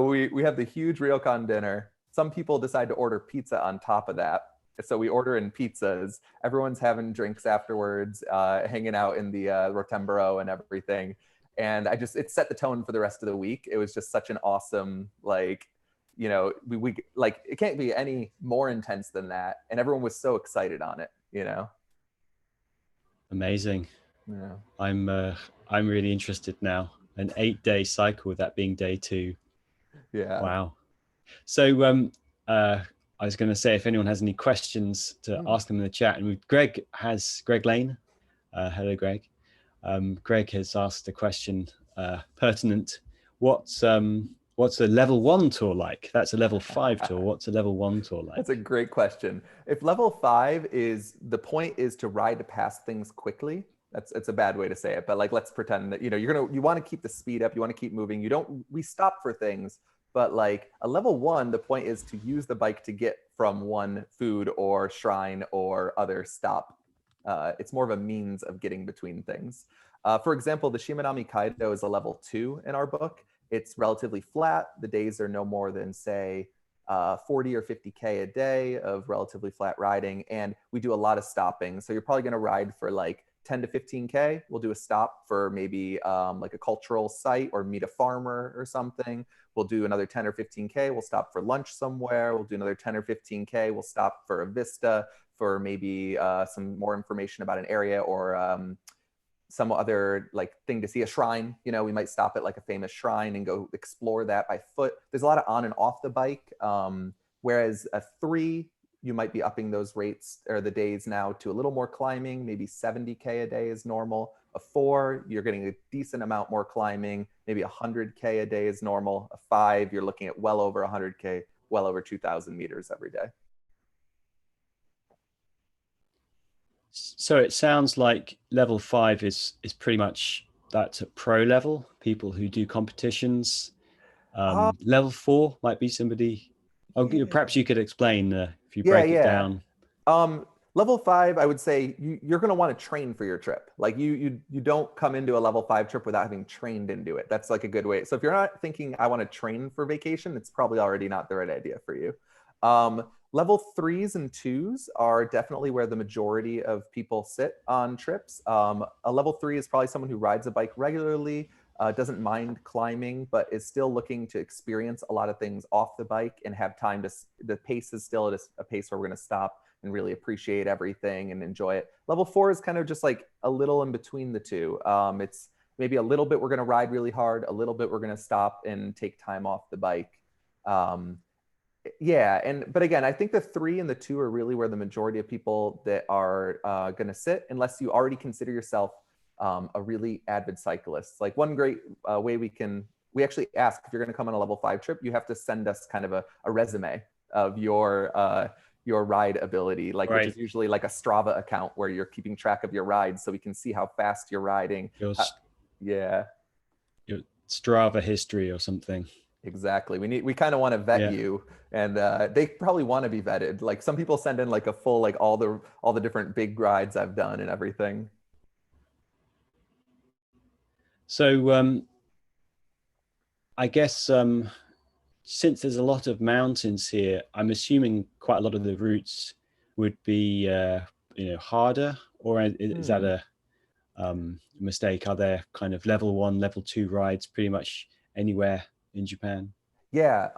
we have the huge ryokan dinner. Some people decide to order pizza on top of that. So we order in pizzas. Everyone's having drinks afterwards, hanging out in the Rotembaro and everything. And it set the tone for the rest of the week. It was just such an awesome, like, you know, we like, it can't be any more intense than that. And everyone was so excited on it, you know? Amazing. Yeah. I'm really interested now. An 8-day cycle, that being day 2. Yeah. Wow. So I was going to say, if anyone has any questions, to ask them in the chat. And Greg Lane. Hello, Greg. Greg has asked a question pertinent. What's a level 1 tour like? That's a level 5 tour. What's a level 1 tour like? That's a great question. If level 5 is, the point is to ride to pass things quickly. It's a bad way to say it, but like, let's pretend that, you know, you want to keep the speed up, you want to keep moving. We stop for things, but like a level 1, the point is to use the bike to get from one food or shrine or other stop. It's more of a means of getting between things. For example, the Shimanami Kaido is a level 2 in our book. It's relatively flat. The days are no more than, say, 40 or 50K a day of relatively flat riding. And we do a lot of stopping. So you're probably going to ride for like 10 to 15K. We'll do a stop for maybe like a cultural site or meet a farmer or something. We'll do another 10 or 15K. We'll stop for lunch somewhere. We'll do another 10 or 15K. We'll stop for a vista for maybe some more information about an area or some other like thing to see, a shrine. You know, we might stop at like a famous shrine and go explore that by foot. There's a lot of on and off the bike. Whereas a 3, you might be upping those rates or the days now to a little more climbing, maybe 70K a day is normal. A 4, you're getting a decent amount more climbing, maybe 100K a day is normal. A 5, you're looking at well over 100K, well over 2,000 meters every day. So it sounds like level 5 is pretty much that's at pro level, people who do competitions. Level 4 might be somebody. Oh, Yeah. perhaps you could explain if you break it down. Level 5, I would say you're going to want to train for your trip. Like you don't come into a level 5 trip without having trained into it. That's like a good way. So if you're not thinking I want to train for vacation, it's probably already not the right idea for you. Level 3s and 2s are definitely where the majority of people sit on trips. A level 3 is probably someone who rides a bike regularly, doesn't mind climbing, but is still looking to experience a lot of things off the bike and have time to, the pace is still at a pace where we're going to stop and really appreciate everything and enjoy it. Level 4 is kind of just like a little in between the two. It's maybe a little bit we're going to ride really hard, a little bit we're going to stop and take time off the bike. But again, I think the 3 and the 2 are really where the majority of people that are going to sit, unless you already consider yourself a really avid cyclist. Like one great way we actually ask if you're going to come on a level 5 trip, you have to send us kind of a resume of your ride ability, like Right. which is usually like a Strava account where you're keeping track of your rides so we can see how fast you're riding. Your Strava history or something. Exactly. We kind of want to vet you, and they probably want to be vetted. Like some people send in like a full, like all the different big rides I've done and everything. So I guess since there's a lot of mountains here, I'm assuming quite a lot of the routes would be harder, or is that a mistake? Are there kind of level 1, level 2 rides pretty much anywhere in Japan? Yeah,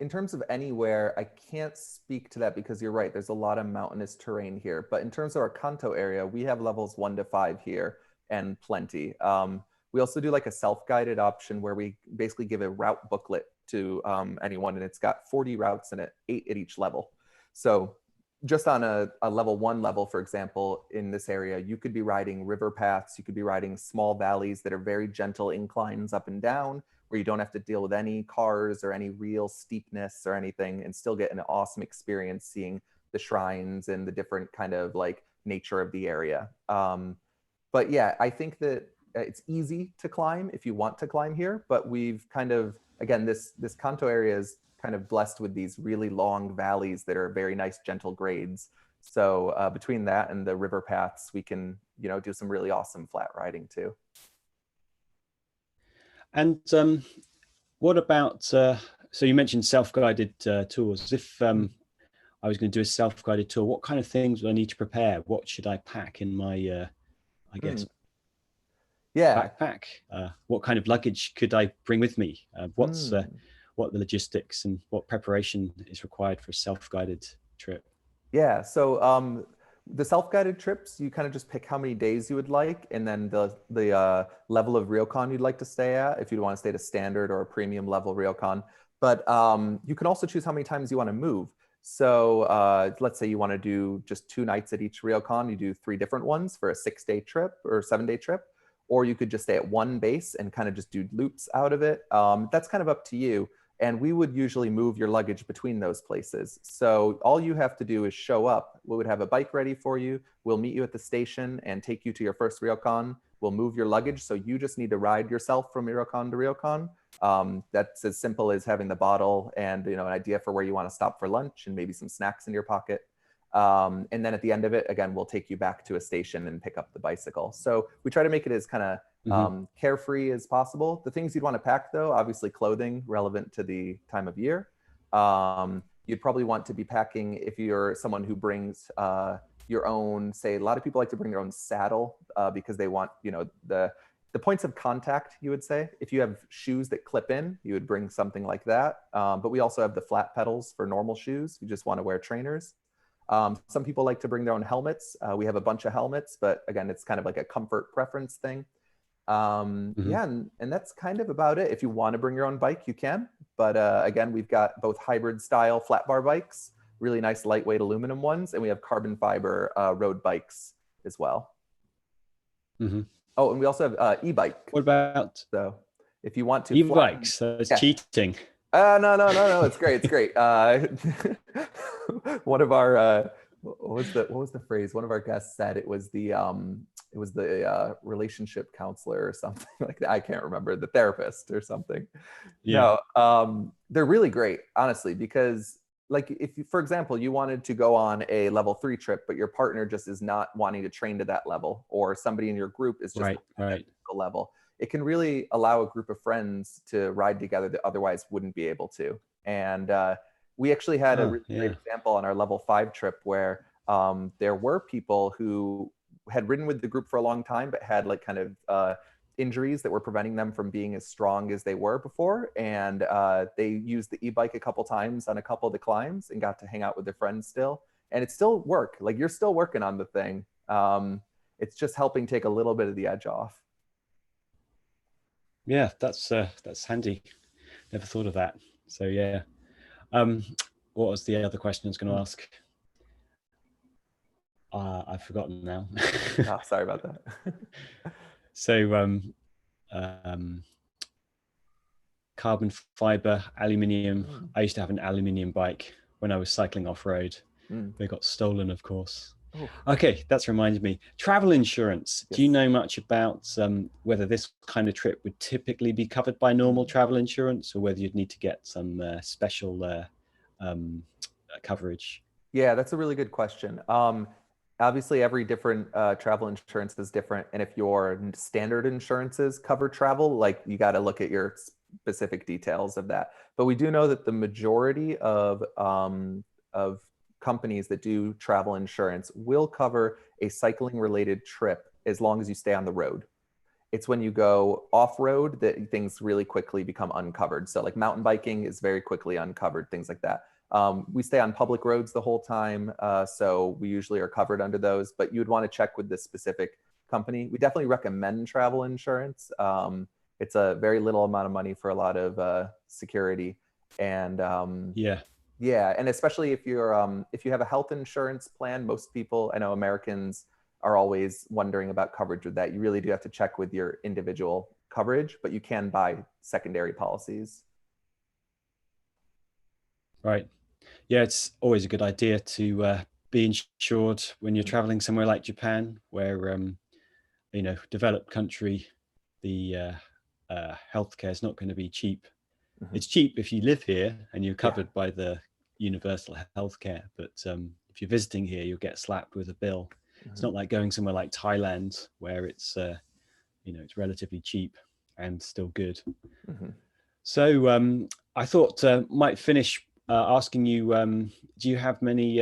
in terms of anywhere, I can't speak to that because you're right. There's a lot of mountainous terrain here. But in terms of our Kanto area, we have levels 1 to 5 here and plenty. We also do like a self-guided option where we basically give a route booklet to anyone, and it's got 40 routes in it, 8 at each level. So just on a level 1 level, for example, in this area, you could be riding river paths, you could be riding small valleys that are very gentle inclines up and down, where you don't have to deal with any cars or any real steepness or anything, and still get an awesome experience seeing the shrines and the different kind of like nature of the area. But yeah, I think that it's easy to climb if you want to climb here, but we've kind of, again, this Kanto area is kind of blessed with these really long valleys that are very nice, gentle grades. So between that and the river paths, we can, do some really awesome flat riding too. And what about, so you mentioned self-guided tours. If I was going to do a self-guided tour, what kind of things do I need to prepare? What should I pack in my, I guess, backpack? What kind of luggage could I bring with me? What the logistics and what preparation is required for a self-guided trip? Yeah, so the self-guided trips, you kind of just pick how many days you would like, and then the level of ryokan you'd like to stay at, if you'd want to stay at a standard or a premium level ryokan. But you can also choose how many times you want to move. So let's say you want to do just 2 nights at each ryokan, you do 3 different ones for a 6-day trip or 7-day trip, or you could just stay at one base and kind of just do loops out of it. That's kind of up to you. And we would usually move your luggage between those places. So all you have to do is show up. We would have a bike ready for you. We'll meet you at the station and take you to your first ryokan. We'll move your luggage. So you just need to ride yourself from ryokan to ryokan. That's as simple as having the bottle and an idea for where you want to stop for lunch and maybe some snacks in your pocket. And then at the end of it, again, we'll take you back to a station and pick up the bicycle. So we try to make it as kind of carefree as possible. The things you'd want to pack, though, obviously clothing relevant to the time of year. You'd probably want to be packing, if you're someone who brings your own, say, a lot of people like to bring their own saddle because they want, the points of contact, you would say. If you have shoes that clip in, you would bring something like that. But we also have the flat pedals for normal shoes. You just want to wear trainers. Some people like to bring their own helmets. We have a bunch of helmets, but again, it's kind of like a comfort preference thing. Yeah, and that's kind of about it. If you want to bring your own bike, you can. But again, we've got both hybrid style flat bar bikes, really nice lightweight aluminum ones, and we have carbon fiber road bikes as well. Oh, and we also have e-bike. What about So if you want to e-bikes? That's cheating. No, it's great. It's great. One of our what was the phrase? One of our guests said it was the relationship counselor or something like that. I can't remember, the therapist or something. Yeah. No, they're really great, honestly, because like if you, for example, you wanted to go on a level 3 trip, but your partner just is not wanting to train to that level, or somebody in your group is just right. at the level, it can really allow a group of friends to ride together that otherwise wouldn't be able to. And we actually had a really great example on our level 5 trip where there were people who had ridden with the group for a long time, but had like kind of injuries that were preventing them from being as strong as they were before. And they used the e-bike a couple times on a couple of the climbs and got to hang out with their friends still. And it still worked. Like, you're still working on the thing. It's just helping take a little bit of the edge off. Yeah, that's handy. Never thought of that. So yeah. What was the other question I was going to ask? I've forgotten now. Oh, sorry about that. So carbon fiber, aluminium. I used to have an aluminium bike when I was cycling off-road. They got stolen, of course. Okay, that's reminded me. Travel insurance. Yes. Do you know much about whether this kind of trip would typically be covered by normal travel insurance, or whether you'd need to get some special coverage? Yeah, that's a really good question. Obviously, every different travel insurance is different. And if your standard insurances cover travel, like, you got to look at your specific details of that. But we do know that the majority of companies that do travel insurance will cover a cycling related trip as long as you stay on the road. It's when you go off-road that things really quickly become uncovered. So like mountain biking is very quickly uncovered, things like that. We stay on public roads the whole time, so we usually are covered under those, but you would want to check with this specific company. We definitely recommend travel insurance. It's a very little amount of money for a lot of security. And yeah, and especially if you have a health insurance plan, most people, I know Americans are always wondering about coverage with that. You really do have to check with your individual coverage, but you can buy secondary policies. Right. Yeah, it's always a good idea to be insured when you're traveling somewhere like Japan, where developed country, the healthcare is not going to be cheap. It's cheap if you live here and you're covered by the universal healthcare, but if you're visiting here, you'll get slapped with a bill. It's not like going somewhere like Thailand, where it's it's relatively cheap and still good. So I thought might finish asking you, do you have many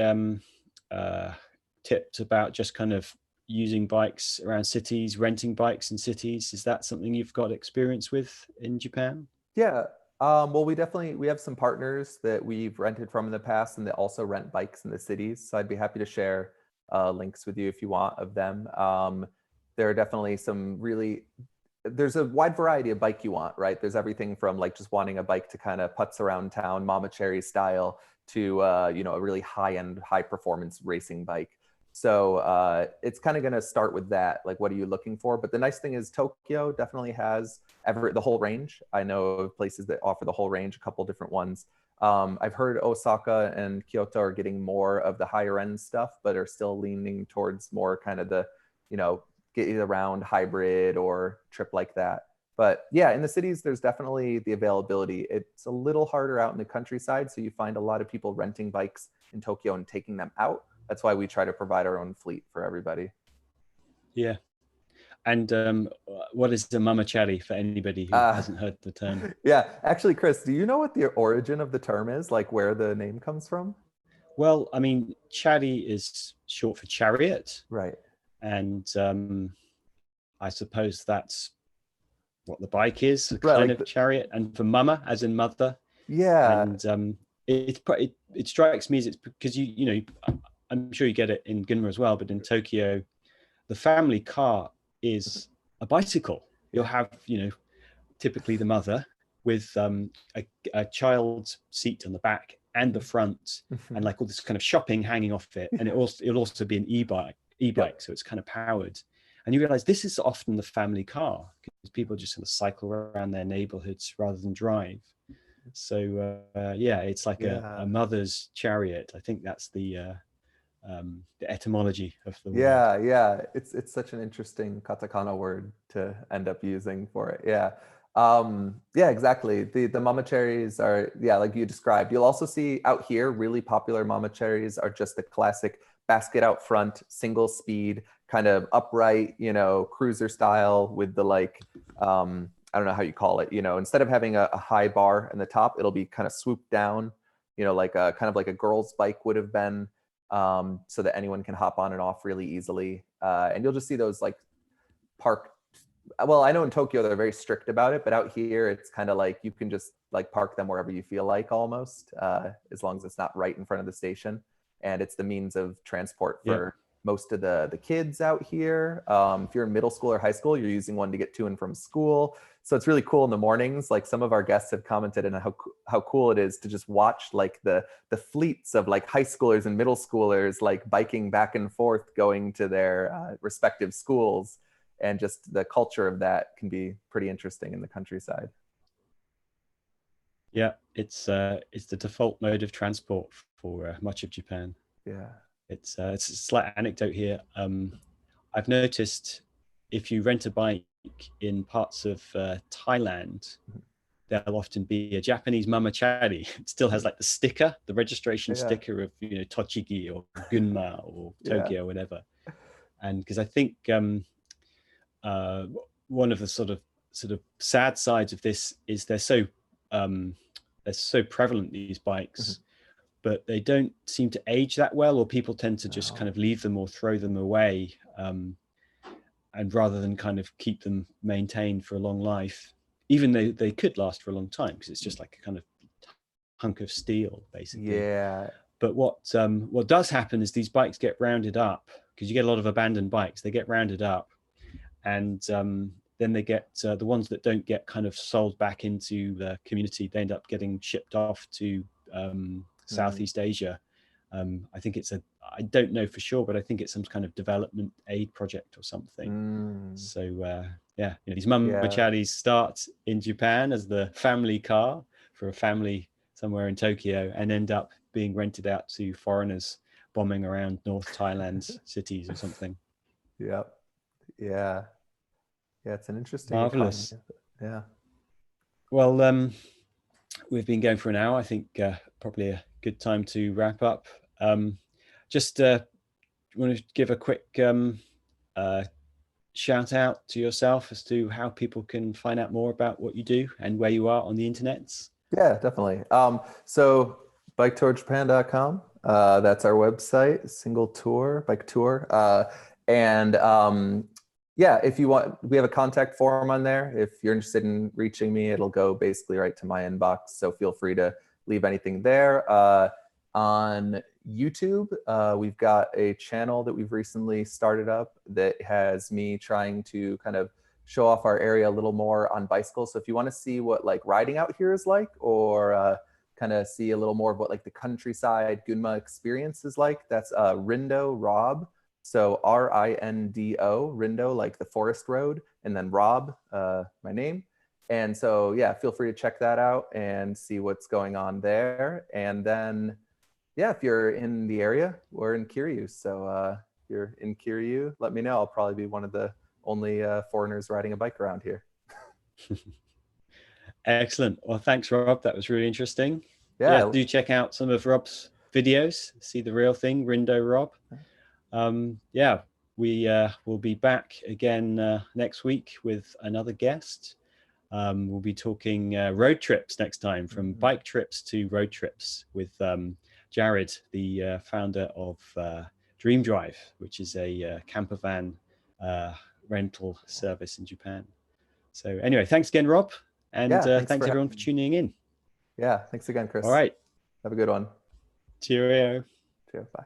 tips about just kind of using bikes around cities, renting bikes in cities? Is that something you've got experience with in Japan? Yeah. Well, we have some partners that we've rented from in the past, and they also rent bikes in the cities. So I'd be happy to share links with you if you want of them. There are definitely there's a wide variety of bike you want, right? There's everything from like just wanting a bike to kind of putz around town, Mama Cherry style, to a really high-end, high-performance racing bike. So it's kind of going to start with that. Like, what are you looking for? But the nice thing is Tokyo definitely has the whole range. I know of places that offer the whole range, a couple different ones. I've heard Osaka and Kyoto are getting more of the higher end stuff, but are still leaning towards more kind of the, get you around hybrid or trip like that. But yeah, in the cities, there's definitely the availability. It's a little harder out in the countryside. So you find a lot of people renting bikes in Tokyo and taking them out. That's why we try to provide our own fleet for everybody. Yeah. And what is the mama chari for anybody who Uh, hasn't heard the term? yeah, actually, Chris, do you know what the origin of the term is? Like where the name comes from? Well, I mean, chari is short for chariot, Right. and I suppose that's what the bike is, a Right. kind Like, of chariot, and for mama, as in mother. yeah. And it strikes me as it's because you know, I'm sure you get it in Gunma as well, but in Tokyo, the family car is a bicycle. You'll have, you know, typically the mother with a child's seat on the back and the front, and like all this kind of shopping hanging off it. And it'll also be an e-bike, so it's kind of powered. And you realize this is often the family car because people just sort of cycle around their neighborhoods rather than drive. So yeah, it's like Yeah. a mother's chariot. I think that's the etymology of the word. Yeah, yeah. It's such an interesting katakana word to end up using for it. Yeah. Yeah, exactly. The mama cherries are, yeah, like you described. You'll also see out here really popular mama cherries are just the classic basket out front, single speed, kind of upright, you know, cruiser style with the like I don't know how you call it, you know, instead of having a high bar in the top, it'll be kind of swooped down, you know, like a kind of like a girl's bike would have been, so that anyone can hop on and off really easily. And you'll just see those like parked. Well, I know in Tokyo they're very strict about it, but out here it's kind of like you can just like park them wherever you feel like almost, as long as it's not right in front of the station. And it's the means of transport Yeah. for most of the kids out here. If you're in middle school or high school, you're using one to get to and from school. So it's really cool in the mornings. Like some of our guests have commented on how cool it is to just watch like the fleets of like high schoolers and middle schoolers like biking back and forth going to their respective schools. And just the culture of that can be pretty interesting in the countryside. Yeah, it's the default mode of transport for much of Japan. Yeah. It's a slight anecdote here. I've noticed if you rent a bike in parts of Thailand, there'll often be a Japanese mamachari. It still has like the sticker, the registration Yeah. sticker of, you know, Tochigi or Gunma or Yeah. Tokyo or whatever. And because I think one of the sort of sad sides of this is they're so prevalent, these bikes, but they don't seem to age that well, or people tend to just kind of leave them or throw them away, and rather than kind of keep them maintained for a long life, even though they could last for a long time because it's just like a kind of hunk of steel basically. Yeah. But what does happen is these bikes get rounded up, because you get a lot of abandoned bikes. They get rounded up, and then they get the ones that don't get kind of sold back into the community. They end up getting shipped off to Southeast Asia. I think I don't know for sure, but I think it's some kind of development aid project or something. So yeah, you know, these mamacharis start in Japan as the family car for a family somewhere in Tokyo and end up being rented out to foreigners bombing around North Thailand cities or something. Yep. Yeah. Yeah. It's an interesting economy. Marvelous. Yeah. Well, we've been going for an hour. I think probably a good time to wrap up. Just want to give a quick shout out to yourself as to how people can find out more about what you do and where you are on the internet. Yeah, definitely. So biketourjapan.com, that's our website, single tour, bike tour. And yeah, if you want, we have a contact form on there. If you're interested in reaching me, it'll go basically right to my inbox. So feel free to leave anything there. On YouTube, we've got a channel that we've recently started up that has me trying to kind of show off our area a little more on bicycles. So if you want to see what like riding out here is like, or kind of see a little more of what like the countryside Gunma experience is like, that's Rindo Rob. So Rindo, Rindo, like the forest road, and then Rob, my name. And so, yeah, feel free to check that out and see what's going on there. And then, yeah, if you're in the area, we're in Kiryu. So if you're in Kiryu, let me know. I'll probably be one of the only foreigners riding a bike around here. Excellent. Well, thanks, Rob. That was really interesting. Yeah. Do check out some of Rob's videos. See the real thing, Rindo Rob. Yeah, we will be back again next week with another guest. We'll be talking road trips next time, from bike trips to road trips, with Jared, the founder of Dream Drive, which is a camper van rental service in Japan. So anyway, thanks again, Rob. And thanks everyone for tuning in. Yeah, thanks again, Chris. All right. Have a good one. Cheerio. Cheers. Bye.